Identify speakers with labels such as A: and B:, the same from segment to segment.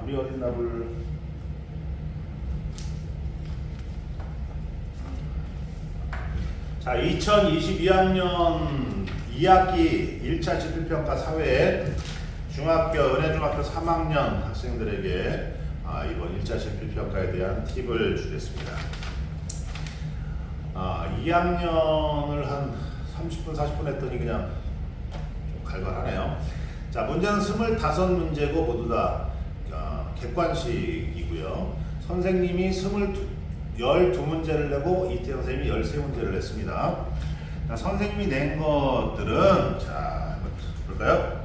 A: 우리 어린 나블 자 2022학년 2학기 1차 지필평가 사회 은혜중학교 3학년 학생들에게 이번 1차 지필평가에 대한 팁을 주겠습니다. 2학년을 한 30분 40분 했더니 그냥 좀 갈갈하네요. 자, 문제는 25문제고 모두 다 객관식이고요. 선생님이 12문제를 내고 이태영 선생님이 13문제를 냈습니다. 자, 선생님이 낸 것들은 자, 한번 볼까요?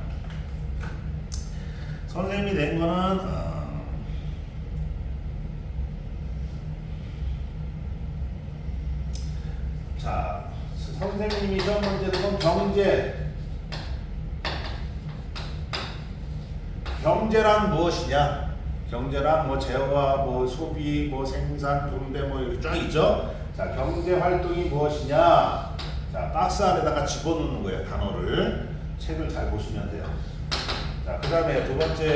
A: 선생님이 낸 거는 자, 선생님이 시험 문제는 경제란 무엇이냐? 경제란 뭐 재화, 뭐 소비, 뭐 생산, 분배 뭐 이렇게 쫙 있죠? 자, 경제 활동이 무엇이냐? 자, 박스 안에다가 집어넣는 거예요, 단어를. 책을 잘 보시면 돼요. 자, 그 다음에 두 번째는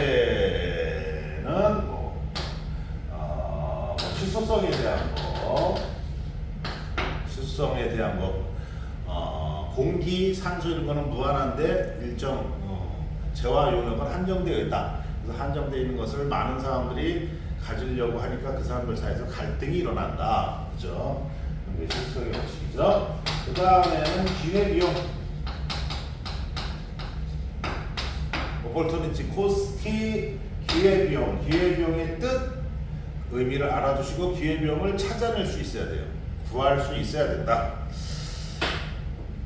A: 실소성에 대한 거. 실소성에 대한 거. 공기, 산소 이런 거는 무한한데 일정 재화 용역은 한정되어 있다. 그래서 한정되어 있는 것을 많은 사람들이 가지려고 하니까 그 사람들 사이에서 갈등이 일어난다. 그죠? 이게 실소성의 법칙이죠. 그 다음에는 기회비용. 오퍼튜니티 코스티, 기회비용. 기회비용의 뜻, 의미를 알아두시고 기회비용을 찾아낼 수 있어야 돼요. 구할 수 있어야 된다.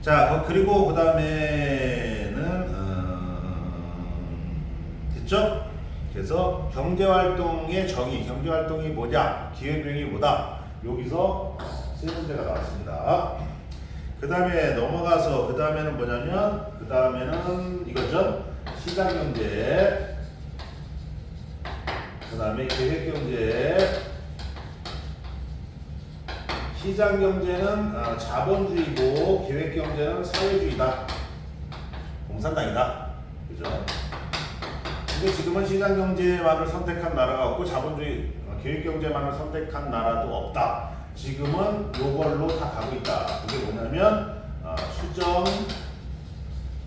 A: 자, 그리고 그 다음에는 됐죠? 그래서 경제활동의 정의, 경제활동이 뭐냐, 기회비용이 뭐다. 여기서 세 문제가 나왔습니다. 그 다음에 넘어가서 그 다음에는 뭐냐면 그 다음에는 이거죠. 시장경제, 그 다음에 계획경제. 시장경제는 자본주의고 계획경제는 사회주의다. 공산당이다. 그죠? 근데 지금은 시장경제만을 선택한 나라가 없고 자본주의, 계획경제만을 선택한 나라도 없다. 지금은 요걸로 다 가고 있다. 그게 뭐냐면 수정,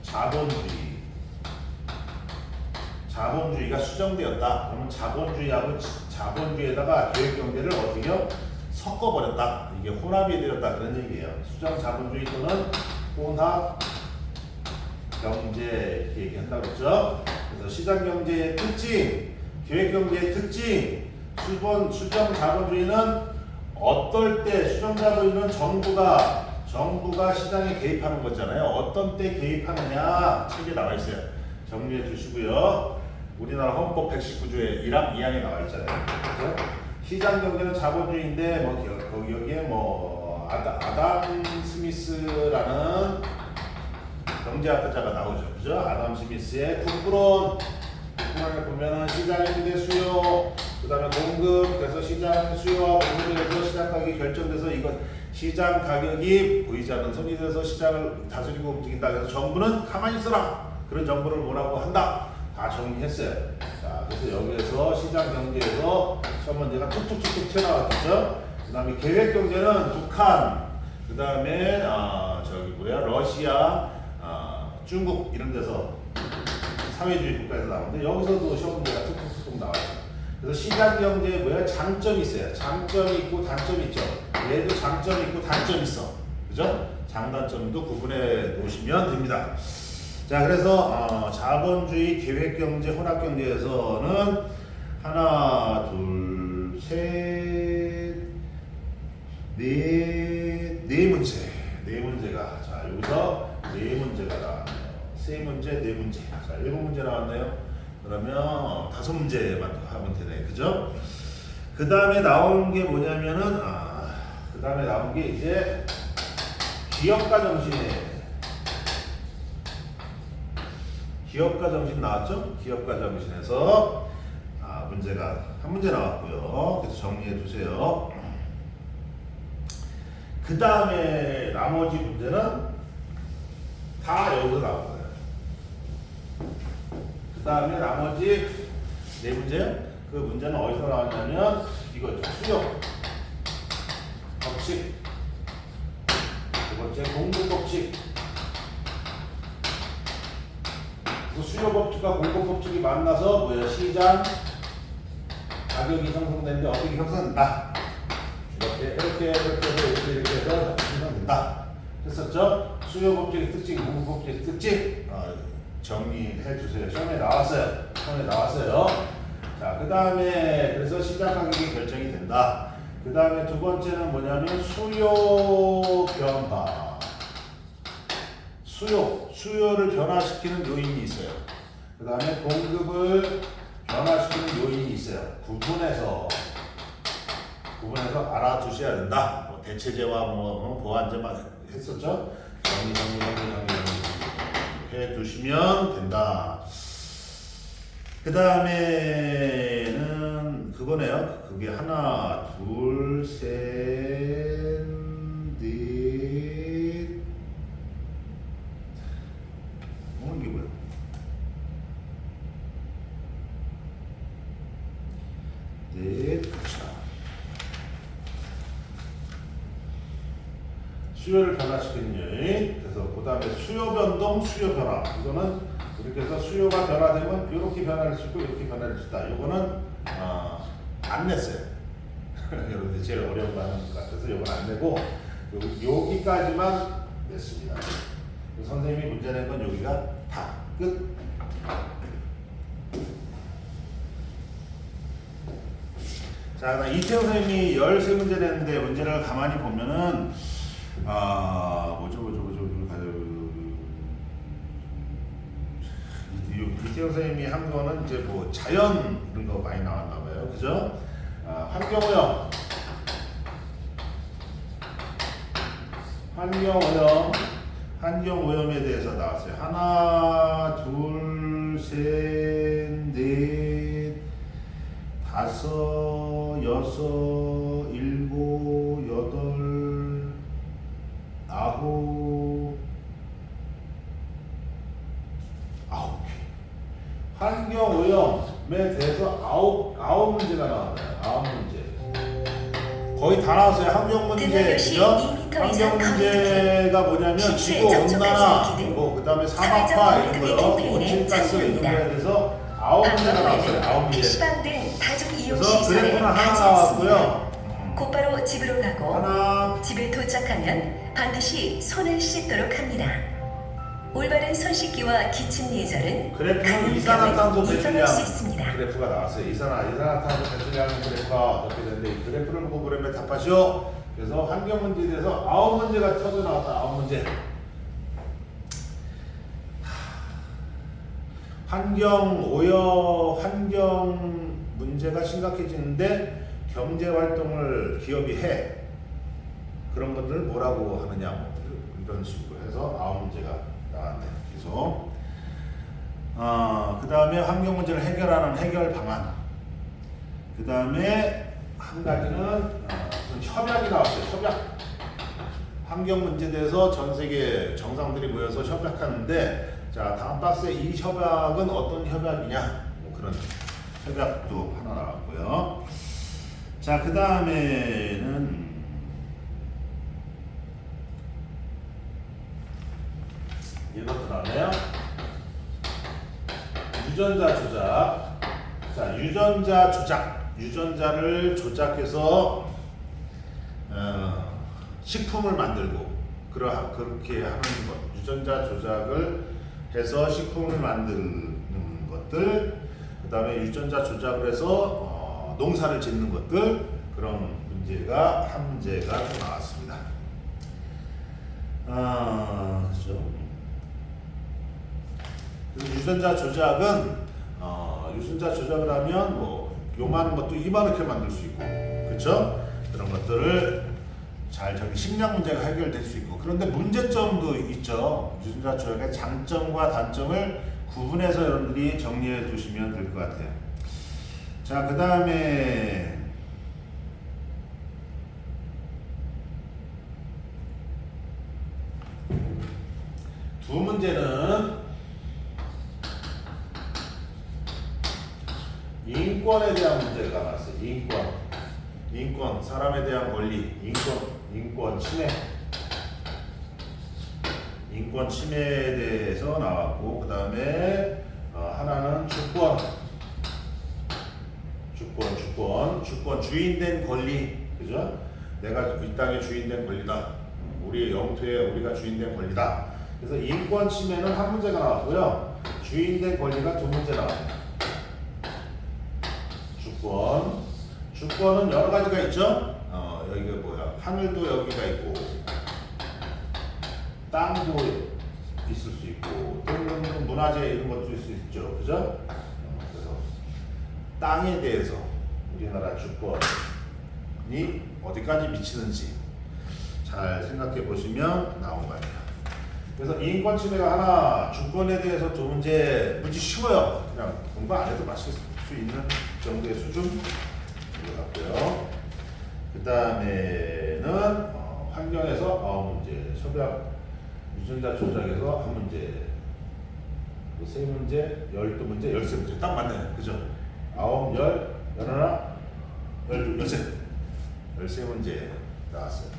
A: 자본주의. 자본주의가 수정되었다. 그러면 자본주의하고 자본주의에다가 계획경제를 어떻게 섞어버렸다. 이게 혼합이 되었다. 그런 얘기예요. 수정 자본주의 또는 혼합 경제 이렇게 얘기한다고 그랬죠. 그래서 시장 경제의 특징, 계획 경제의 특징, 수정 자본주의는 어떨 때 수정 자본주의는 정부가 시장에 개입하는 거잖아요. 어떤 때 개입하느냐 책에 나와 있어요. 정리해 주시고요. 우리나라 헌법 119조에 1항 2항에 나와 있잖아요. 그렇죠? 시장 경제는 자본주의인데 여기에 아담 스미스라는 경제학자가 나오죠. 그죠? 아담 스미스의 국부론에 보면은 시장 임대 수요, 그 다음에 공급, 그래서 시장 수요와 공급에 대해서 시장 가격이 결정돼서 이건 시장 가격이 보이지 않는 손이 돼서 시장을 다스리고 움직인다. 그래서 정부는 가만히 있어라. 그런 정부를 뭐라고 한다. 다 정리했어요. 자, 그래서 여기에서 시장 경제에서 시험 문제가 툭툭툭툭 튀어나왔겠죠. 그 다음에 계획 경제는 북한, 그 다음에 러시아, 중국 이런 데서 사회주의 국가에서 나오는데 여기서도 시험 문제가 툭툭툭툭 나와요. 그래서 시장 경제에 장점이 있어요. 장점이 있고 단점이 있죠. 얘도 장점이 있고 단점이 있어. 그죠? 장단점도 구분해 놓으시면 됩니다. 자, 그래서 자본주의, 계획경제, 혼합경제에서는 하나, 둘, 셋, 네 문제가 자 여기서 네 문제가 나왔네요. 세 문제, 네 문제. 자, 7문제 나왔네요. 그러면 5문제만 하면 되네, 그죠? 그 다음에 나온 게 뭐냐면은 그 다음에 나온 게 이제 기업가 정신이에요. 기업가 정신 나왔죠? 기업가 정신에서 문제가 한 문제 나왔고요. 그래서 정리해 두세요. 그 다음에 나머지 문제는 다 여기서 나온 거예요. 그 다음에 나머지 네 문제요? 그 문제는 어디서 나왔냐면 이거죠. 수요 법칙. 두 번째 공급 법칙. 그래서 수요 법칙과 공급 법칙이 만나서 뭐야? 시장 가격이 형성되는데 어떻게 형성된다? 이렇게 해서 형성된다. 했었죠? 수요 법칙의 특징, 공급 법칙의 특징 정리해 주세요. 시험에 나왔어요. 자, 그 다음에 그래서 시장 가격이 결정이 된다. 그 다음에 두 번째는 뭐냐면 수요 변화. 수요를 변화시키는 요인이 있어요. 그 다음에 공급을 변화시키는 요인이 있어요. 구분해서 알아두셔야 된다. 뭐 대체제와 보완제만 했었죠. 정리 해두시면 된다. 그 다음에는 그거네요. 그게 하나, 둘, 셋, 넷. 이게 뭐야? 넷, 그렇죠. 수요를 변화시키는 요인. 그래서 그 다음에 수요 변동, 수요 변화. 이거는 이렇게 해서 수요가 변화되면 이렇게 변화할 수 있고 이렇게 변화할 수 있다. 이거는 안 냈어요. 여러분들 제일 어려운 거 하는 것 같아서 이건 안 내고 여기까지만 냈습니다. 선생님이 문제 낸 건 여기가 다 끝. 자, 그다음 이태호 선생님이 13문제 냈는데 문제를 가만히 보면은 이태호 선생님이 한 거는 이제 뭐 자연 이런 거 많이 나왔나 봐요. 그죠? 환경오염에 대해서 나왔어요. 하나, 둘, 셋, 넷, 다섯, 여섯, 일곱, 여덟, 아홉 개. 환경오염에 대해서 아홉 문제가 나왔네요. 9문제. 거의 다 나왔어요. 환경 문제, 그죠? 환경 문제가 뭐냐면 지구 온난화, 그 다음에 산업화 이런 거요. 온실가스 이런 거에 대해서 9문제가 나왔어요. 9문제. 그래서 그래프는 하나 나왔고요.
B: 곧바로 집으로 가고 집에 도착하면 반드시 손을 씻도록 합니다. 올바른 손 씻기와 기침 예절은
A: 그래프는 이산화탄소 배출량
B: 수 있습니다.
A: 그래프가 나왔어요. 이산화탄소 배출량 그래프가 어떻게 되는데 이 그래프를 보고 그러면 답하시오. 그래서 환경 문제에 대해서 9문제가 터져 나왔다. 9문제. 환경 문제가 심각해지는데 경제 활동을 기업이 해. 그런 것들을 뭐라고 하느냐 뭐 이런 식으로 해서 9문제가 나왔네요. 계속. 그 다음에 환경 문제를 해결하는 해결 방안. 그 다음에 한 가지는 협약이 나왔어요. 협약. 환경 문제에 대해서 전 세계 정상들이 모여서 협약하는데, 자 다음 박스에 이 협약은 어떤 협약이냐, 뭐 그런 협약도 하나 나왔고요. 자 그 다음에는 이것도 나왔네요. 유전자 조작. 자, 유전자를 조작해서 식품을 만들고 그렇게 하는 것. 유전자 조작을 해서 식품을 만드는 것들. 그다음에 유전자 조작을 해서 농사를 짓는 것들. 그런 문제가 한 문제가 또 나왔습니다. 그렇죠. 유전자 조작은 유전자 조작을 하면 뭐 요만한 것도 이만하게 만들 수 있고, 그렇죠? 그런 것들을 잘 식량 문제가 해결될 수 있고, 그런데 문제점도 있죠. 유전자 조작의 장점과 단점을 구분해서 여러분들이 정리해 두시면 될 것 같아요. 자, 그 다음에 두 문제는 인권에 대한 문제가 나왔어요. 인권, 사람에 대한 권리, 인권 침해. 인권 침해에 대해서 나왔고, 그 다음에 하나는 주권, 주인된 권리, 그죠? 내가 이 땅의 주인된 권리다. 우리의 영토에 우리가 주인된 권리다. 그래서 인권 침해는 한 문제가 나왔고요. 주인된 권리가 두 문제 나왔습니다. 주권은 여러 가지가 있죠. 여기가 뭐야? 하늘도 여기가 있고, 땅도 있을 수 있고, 또는 문화재 이런 것도 있을 수 있죠, 그죠? 그래서 땅에 대해서 우리나라 주권이 어디까지 미치는지 잘 생각해 보시면 나온 겁니다. 그래서 인권 침해가 하나, 주권에 대해서 두 문제 문제 쉬워요. 그냥 공부 안 해도 맞출 수 있는 정도의 수준 같고요. 그 다음에는 환경에서 문제, 협약 유전자 조작에서 한 문제, 세 문제, 12문제, 13문제 딱 맞네요. 그죠? 9, 10, 11, 12, 13문제 나왔어요.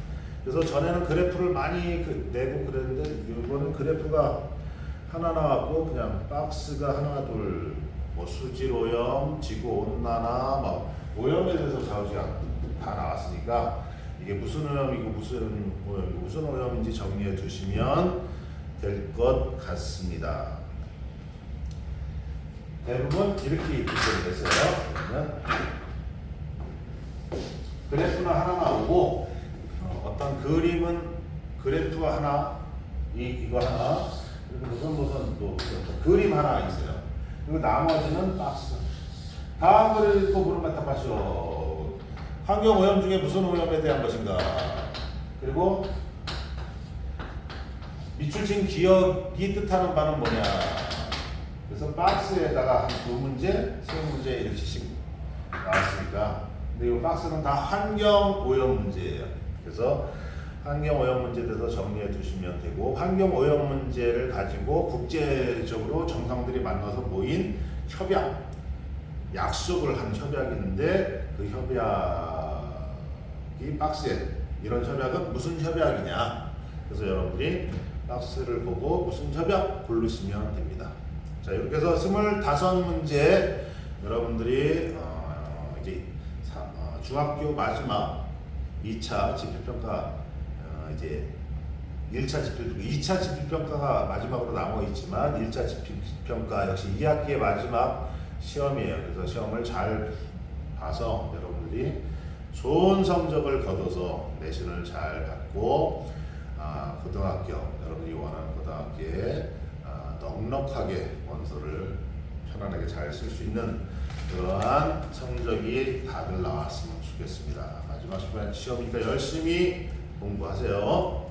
A: 그래서 전에는 그래프를 많이 내고 그랬는데 이번은 그래프가 하나 나왔고 그냥 박스가 하나 둘 뭐 수질 오염, 지구 온난화 막 오염에 대해서 자우지가 다 나왔으니까 이게 무슨 오염이고 무슨 오염인지 정리해 두시면 될 것 같습니다. 대부분 이렇게 구성됐어요. 그러면 그래프는 하나 나오고 어떤 그림은 그래프가 하나, 이거 하나, 그리고 무슨 또 그림 하나 있어요. 그리고 나머지는 박스. 다음 글을 또 보는 것 같아 봐시오. 환경 오염 중에 무슨 오염에 대한 것인가? 그리고 미출진 기억이 뜻하는 바는 뭐냐? 그래서 박스에다가 한 두 문제, 세 문제 이렇게씩 나왔으니까. 근데 이 박스는 다 환경 오염 문제예요. 그래서 환경 오염 문제에 대해서 정리해 두시면 되고, 환경 오염 문제를 가지고 국제적으로 정상들이 만나서 모인 협약, 약속을 한 협약이 있는데 그 협약이 박스에, 이런 협약은 무슨 협약이냐? 그래서 여러분들이 박스를 보고 무슨 협약 고르시면 됩니다. 자, 이렇게 해서 25문제 여러분들이 이제 중학교 마지막 2차 지필평가, 이제 1차 지필평가, 2차 지필평가가 마지막으로 남아 있지만 1차 지필평가 역시 2학기의 마지막 시험이에요. 그래서 시험을 잘 봐서 여러분들이 좋은 성적을 거둬서 내신을 잘 받고 고등학교, 여러분이 원하는 고등학교에 넉넉하게 원서를 편안하게 잘 쓸 수 있는 그러한 성적이 다들 나왔으면 좋겠습니다. 마지막 시험이니까 열심히 공부하세요.